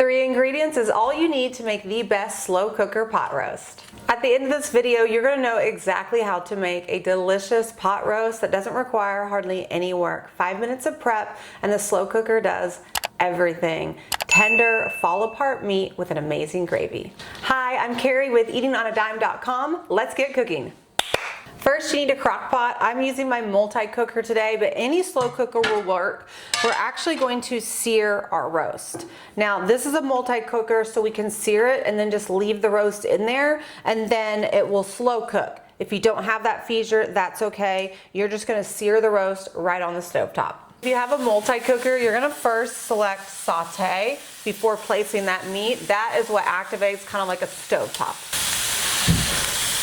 3 ingredients is all you need to make the best slow cooker pot roast. At the end of this video, you're going to know exactly how to make a delicious pot roast that doesn't require hardly any work. 5 minutes of prep and the slow cooker does everything. Tender, fall apart meat with an amazing gravy. Hi, I'm Carrie with eatingonadime.com. Let's get cooking. First, you need a crock pot. I'm using my multi-cooker today, but any slow cooker will work. We're actually going to sear our roast. Now, this is a multi-cooker, so we can sear it and then just leave the roast in there, and then it will slow cook. If you don't have that feature, that's okay. You're just gonna sear the roast right on the stovetop. If you have a multi-cooker, you're gonna first select saute before placing that meat. That is what activates kind of like a stovetop.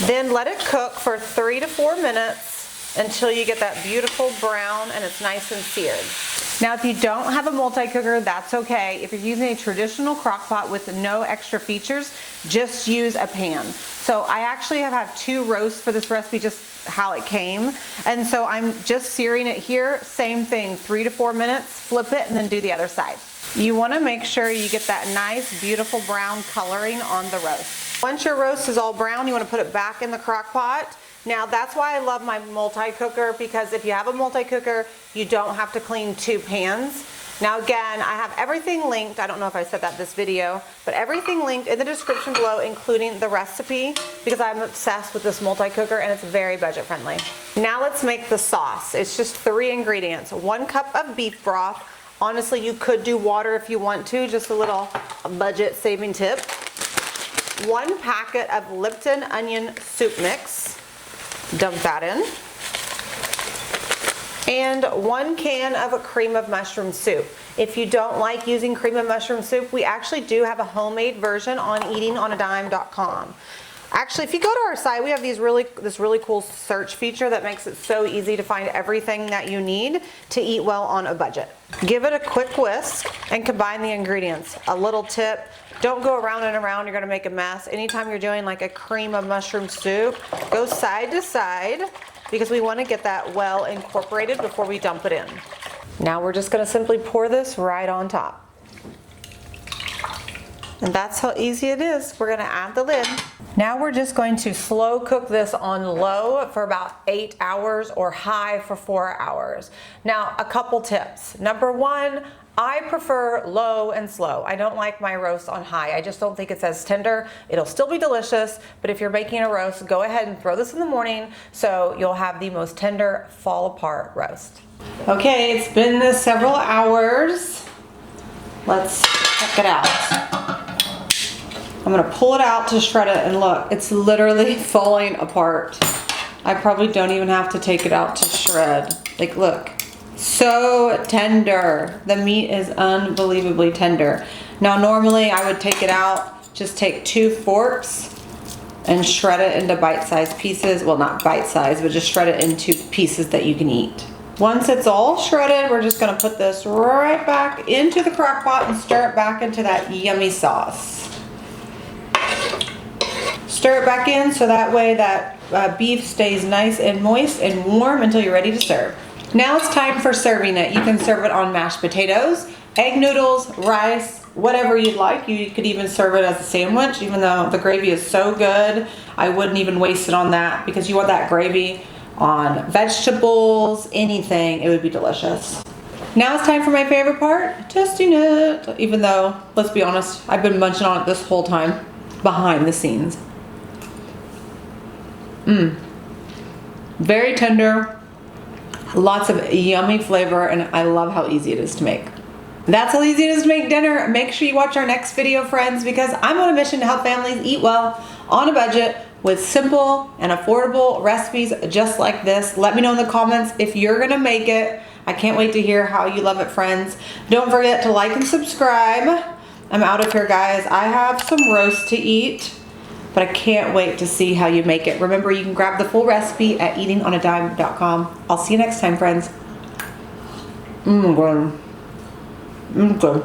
Then let it cook for 3 to 4 minutes until you get that beautiful brown and it's nice and seared. Now, if you don't have a multi-cooker, that's okay. If you're using a traditional crock pot with no extra features, just use a pan. So I actually have had 2 roasts for this recipe, just how it came. And so I'm just searing it here. Same thing, 3 to 4 minutes, flip it, and then do the other side. You wanna make sure you get that nice, beautiful brown coloring on the roast. Once your roast is all brown, you wanna put it back in the crock pot. Now that's why I love my multi-cooker, because if you have a multi-cooker, you don't have to clean 2 pans. Now again, I have everything linked, I don't know if I said that in this video, but everything linked in the description below, including the recipe, because I'm obsessed with this multi-cooker and it's very budget friendly. Now let's make the sauce. It's just 3 ingredients. 1 cup of beef broth. Honestly, you could do water if you want to, just a little budget saving tip. 1 packet of Lipton onion soup mix, dump that in, and 1 can of cream of mushroom soup. If you don't like using cream of mushroom soup, we actually do have a homemade version on eatingonadime.com. Actually, if you go to our site, we have this really cool search feature that makes it so easy to find everything that you need to eat well on a budget. Give it a quick whisk and combine the ingredients. A little tip, don't go around and around, you're gonna make a mess. Anytime you're doing like a cream of mushroom soup, go side to side because we wanna get that well incorporated before we dump it in. Now we're just gonna simply pour this right on top. And that's how easy it is. We're gonna add the lid. Now we're just going to slow cook this on low for about 8 hours or high for 4 hours. Now, a couple tips. Number 1, I prefer low and slow. I don't like my roast on high. I just don't think it's as tender. It'll still be delicious, but if you're making a roast, go ahead and throw this in the morning so you'll have the most tender, fall apart roast. Okay, it's been several hours. Let's check it out. I'm gonna pull it out to shred it, and look, it's literally falling apart. I probably don't even have to take it out to shred. Like, look, so tender. The meat is unbelievably tender. Now, normally I would take it out, just take 2 forks and shred it into bite-sized pieces. Well, not bite-sized, but just shred it into pieces that you can eat. Once it's all shredded, we're just gonna put this right back into the crock pot and stir it back into that yummy sauce. Stir it back in so that way that beef stays nice and moist and warm until you're ready to serve. Now it's time for serving it. You can serve it on mashed potatoes, egg noodles, rice, whatever you'd like. You could even serve it as a sandwich, even though the gravy is so good. I wouldn't even waste it on that because you want that gravy on vegetables, anything, it would be delicious. Now it's time for my favorite part, testing it. Even though, let's be honest, I've been munching on it this whole time, behind the scenes. Very tender, lots of yummy flavor, and I love how easy it is to make. That's how easy it is to make dinner. Make sure you watch our next video, friends, because I'm on a mission to help families eat well on a budget with simple and affordable recipes just like this. Let me know in the comments if you're gonna make it. I can't wait to hear how you love it, friends. Don't forget to like and subscribe. I'm out of here, guys. I have some roast to eat, but I can't wait to see how you make it. Remember, you can grab the full recipe at eatingonadime.com. I'll see you next time, friends. Good.